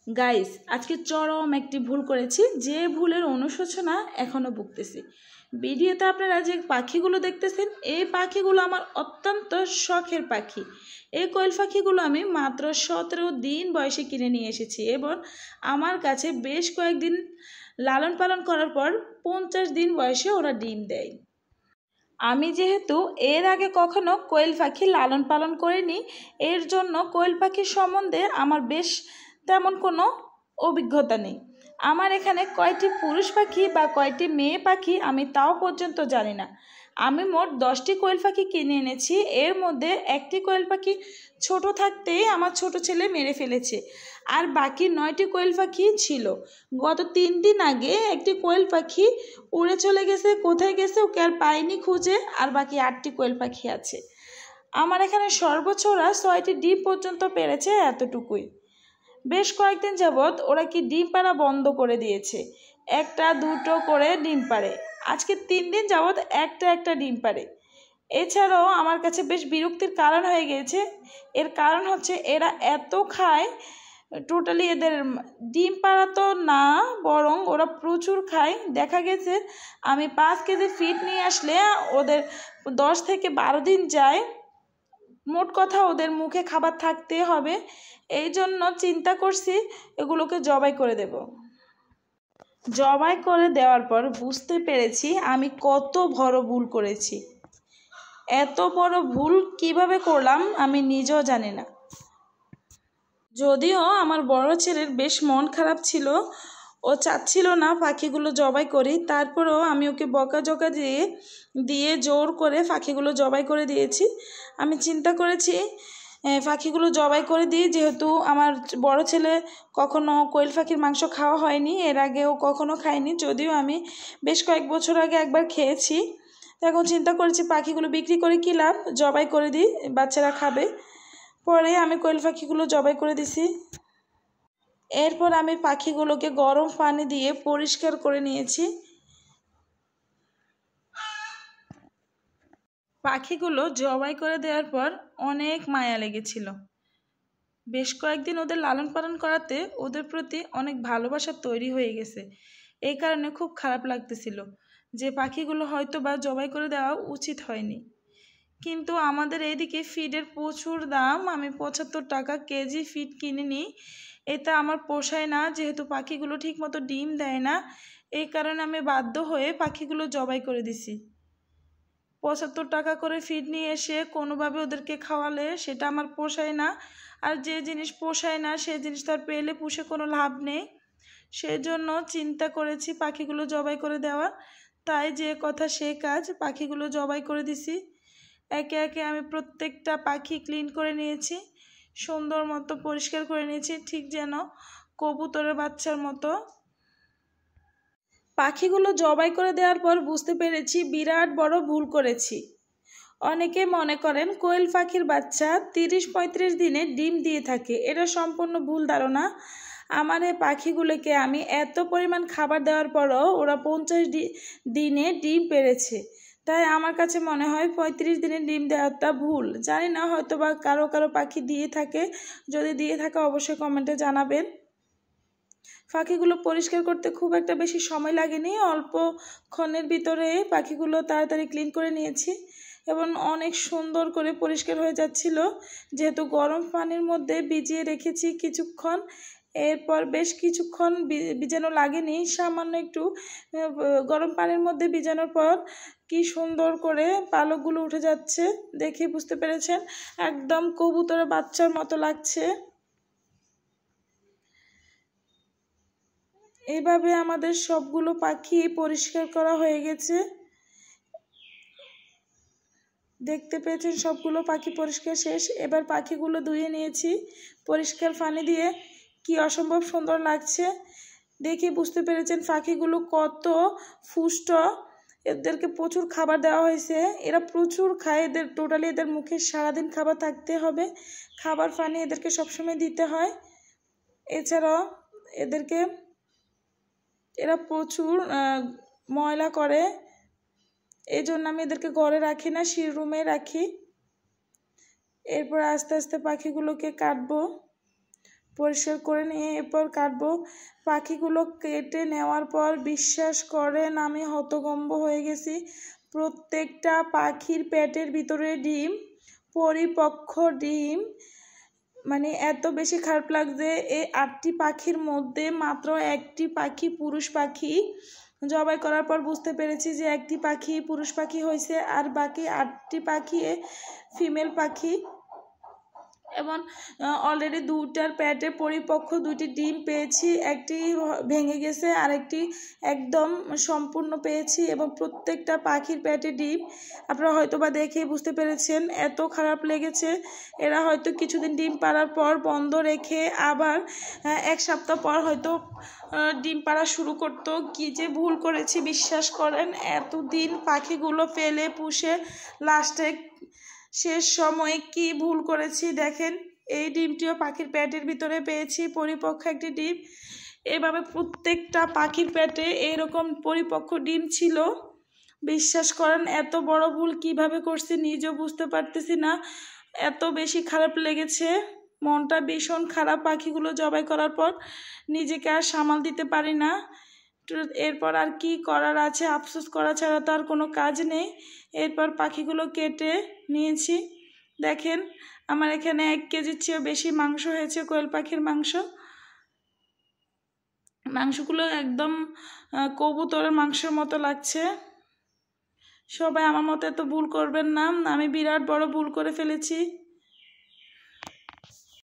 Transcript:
Guys, আজকে চরম একটি ভুল করেছি, যে ভুলের অনুশোচনা এখনো ভুগতেছি। ভিডিওতে আপনারা যে পাখিগুলো দেখতেছেন, এই পাখিগুলো আমার অত্যন্ত শখের পাখি। এই কোয়েল পাখিগুলো আমি মাত্র 17 দিন বয়সে কিনে নিয়ে এসেছি এবং আমার কাছে বেশ কয়েকদিন লালন পালন করার পর 50 দিন বয়সে ওরা ডিম দেয়। আমি যেহেতু এর আগে কখনো কোয়েল পাখি লালন পালন করিনি, এর জন্য কোয়েল পাখির সম্বন্ধে আমার বেশ তেমন কোনো অভিজ্ঞতা নেই। আমার এখানে কয়টি পুরুষ পাখি বা কয়টি মেয়ে পাখি আমি তাও পর্যন্ত জানি না। আমি মোট 10টি কোয়েল পাখি কিনে এনেছি। এর মধ্যে একটি কোয়েল পাখি ছোট থাকতেই আমার ছোট ছেলে মেরে ফেলেছে, আর বাকি 9টি কোয়েল পাখি ছিল। গত 3 দিন আগে একটি কোয়েল পাখি উড়ে চলে গেছে, কোথায় গেছে ওকে আর পাইনি খুঁজে, আর বাকি 8টি কোয়েল পাখি আছে। আমার এখানে সর্বোচ্চ ওরা 6টি ডিম পর্যন্ত পেরেছে, এতটুকুই। বেশ কয়েকদিন যাবৎ ওরা কি ডিম পাড়া বন্ধ করে দিয়েছে, একটা দুটো করে ডিম পাড়ে। আজকে 3 দিন যাবৎ একটা ডিম পাড়ে। এছাড়াও আমার কাছে বেশ বিরক্তির কারণ হয়ে গিয়েছে। এর কারণ হচ্ছে এরা এত খায়, টোটালি এদের ডিম পাড়া তো না, বরং ওরা প্রচুর খায়। দেখা গেছে আমি 5 কেজি ফিড নিয়ে আসলে ওদের 10 থেকে 12 দিন যায়। মোট কথা ওদের মুখে খাবার থাকতে হবে, এই জন্য চিন্তা করছি এগুলোকে জবাই করে দেব। জবাই করে দেওয়ার পর বুঝতে পেরেছি আমি কত বড় ভুল করেছি। এত বড় ভুল কিভাবে করলাম আমি নিজেও জানি না। যদিও আমার বড় ছেলের বেশ মন খারাপ ছিল, ও চাচ্ছিল না পাখিগুলো জবাই করি, তারপরেও আমি ওকে বকাঝকা দিয়ে জোর করে পাখিগুলো জবাই করে দিয়েছি। আমি চিন্তা করেছি পাখিগুলো জবাই করে দিই, যেহেতু আমার বড় ছেলে কখনো কোয়েল পাখির মাংস খাওয়া হয়নি, এর আগেও কখনো খায়নি, যদিও আমি বেশ কয়েক বছর আগে একবার খেয়েছি। এখন চিন্তা করেছি পাখিগুলো বিক্রি করে কী লাভ, জবাই করে দিই, বাচ্চারা খাবে। পরে আমি কোয়েল পাখিগুলো জবাই করে দিছি। এরপর আমি পাখিগুলোকে গরম পানি দিয়ে পরিষ্কার করে নিয়েছি। পাখিগুলো জবাই করে দেওয়ার পর অনেক মায়া লেগেছিল। বেশ কয়েকদিন ওদের লালন পালন করাতে ওদের প্রতি অনেক ভালোবাসা তৈরি হয়ে গেছে। এই কারণে খুব খারাপ লাগতেছিল যে পাখিগুলো হয়তো বা জবাই করে দেওয়া উচিত হয়নি। কিন্তু আমাদের এইদিকে ফিডের প্রচুর দাম, আমি 75 টাকা কেজি ফিড কিনে নিই। এটা আমার পোষায় না, যেহেতু পাখিগুলো ঠিকমতো ডিম দেয় না। এই কারণে আমি বাধ্য হয়ে পাখিগুলো জবাই করে দিছি। 75 টাকা করে ফিড নিয়ে এসে কোনোভাবে ওদেরকে খাওয়ালে সেটা আমার পোষায় না। আর যে জিনিস পোষায় না সে জিনিস তো আর পেলে পুষে কোনো লাভ নেই। সেজন্য চিন্তা করেছি পাখিগুলো জবাই করে দেওয়া। তাই যে কথা সে কাজ, পাখিগুলো জবাই করে দিছি। একে একে আমি প্রত্যেকটা পাখি ক্লিন করে নিয়েছি, সুন্দর মতো পরিষ্কার করে নিয়েছি, ঠিক যেন কবুতরের বাচ্চার মতো। পাখিগুলো জবাই করে দেওয়ার পর বুঝতে পেরেছি বিরাট বড় ভুল করেছি। অনেকে মনে করেন কোয়েল পাখির বাচ্চা 30-35 দিনে ডিম দিয়ে থাকে, এটা সম্পূর্ণ ভুল ধারণা। আমার এই পাখিগুলোকে আমি এত পরিমাণ খাবার দেওয়ার পরও ওরা 50 দিনে ডিম পেড়েছে। তাই আমার কাছে মনে হয় 35 দিনে ডিম দেওয়াটা ভুল। জানি না, হয়তো বা কারো পাখি দিয়ে থাকে, যদি দিয়ে থাকে অবশ্যই কমেন্টে জানাবেন। পাখিগুলো পরিষ্কার করতে খুব একটা বেশি সময় লাগেনি, অল্পক্ষণের ভিতরে পাখিগুলো তাড়াতাড়ি ক্লিন করে নিয়েছি এবং অনেক সুন্দর করে পরিষ্কার হয়ে যাচ্ছিল, যেহেতু গরম পানির মধ্যে ভিজিয়ে রেখেছি কিছুক্ষণ। এরপর বেশ কিছুক্ষণ ভিজানো লাগেনি, সামান্য একটু গরম পানির মধ্যে ভিজানোর পর কি সুন্দর করে পালকগুলো উঠে যাচ্ছে, দেখে বুঝতে পেরেছেন একদম কবুতরের বাচ্চার মতো লাগছে। এইভাবে আমাদের সবগুলো পাখি পরিষ্কার করা হয়ে গেছে। দেখতে পেয়েছেন সবগুলো পাখি পরিষ্কার শেষ। এবার পাখিগুলো ধুয়ে নিয়েছি পরিষ্কার পানি দিয়ে, কি অসম্ভব সুন্দর লাগছে। দেখে বুঝতে পেরেছেন পাখিগুলো কত পুষ্ট। এদেরকে প্রচুর খাবার দেওয়া হয়েছে, এরা প্রচুর খায়। এদের মুখে সারাদিন খাবার থাকতে হবে, খাবার পানি এদেরকে সবসময় দিতে হয়। এছাড়াও এরা প্রচুর ময়লা করে, এই জন্য আমি এদেরকে ঘরে রাখি না, রুমে রাখি। এরপর আস্তে আস্তে পাখিগুলোকে কাটবো। পরিষ্কার করে নিয়ে এরপর কাটবো। পাখিগুলো কেটে নেওয়ার পর বিশ্বাস করেন আমি হতভম্ব হয়ে গেছি। প্রত্যেকটা পাখির পেটের ভিতরে ডিম, পরিপক্ক ডিম। মানে এত বেশি খারাপ লাগছে, এই 8টি পাখির মধ্যে মাত্র একটি পাখি পুরুষ পাখি। জবাই করার পর বুঝতে পেরেছি যে একটি পাখি পুরুষ পাখি হয়েছে আর বাকি 8টি পাখি ফিমেল পাখি। এবং অলরেডি 2টার পেটে পরিপক্ক 2টি ডিম পেয়েছি, একটি ভেঙে গেছে আর একটি একদম সম্পূর্ণ পেয়েছি। এবং প্রত্যেকটা পাখির পেটে ডিম। আপনারা হয়তো বা দেখেই বুঝতে পেরেছেন, এত খারাপ লেগেছে। এরা হয়তো কিছুদিন ডিম পাড়ার পর বন্ধ রেখে আবার 1 সপ্তাহ পর হয়তো ডিম পাড়া শুরু করতো। কি যে ভুল করেছি বিশ্বাস করেন, এতদিন পাখিগুলো ফেলে পুষে লাস্টে শেষ সময়ে কি ভুল করেছি দেখেন। এই ডিমটিও পাখির পেটের ভিতরে পেয়েছি, পরিপক্ক একটি ডিম। এভাবে প্রত্যেকটা পাখির পেটে এরকম পরিপক্ক ডিম ছিল। বিশ্বাস করেন এত বড় ভুল কিভাবে করছি নিজেও বুঝতে পারতেছি না। এত বেশি খারাপ লেগেছে, মনটা ভীষণ খারাপ। পাখিগুলো জবাই করার পর নিজেকে আর সামাল দিতে পারি না। এরপর আর কি করার আছে, আফসোস করা ছাড়া তো আর কোনো কাজ নেই। এরপর পাখিগুলো কেটে নিয়েছি। দেখেন আমার এখানে 1 কেজির চেয়েও বেশি মাংস হয়েছে, কোয়েল পাখির মাংস। মাংসগুলো একদম কবুতরের মাংসের মতো লাগছে। সবাই আমার মতো এত ভুল করবেন না, আমি বিরাট বড় ভুল করে ফেলেছি।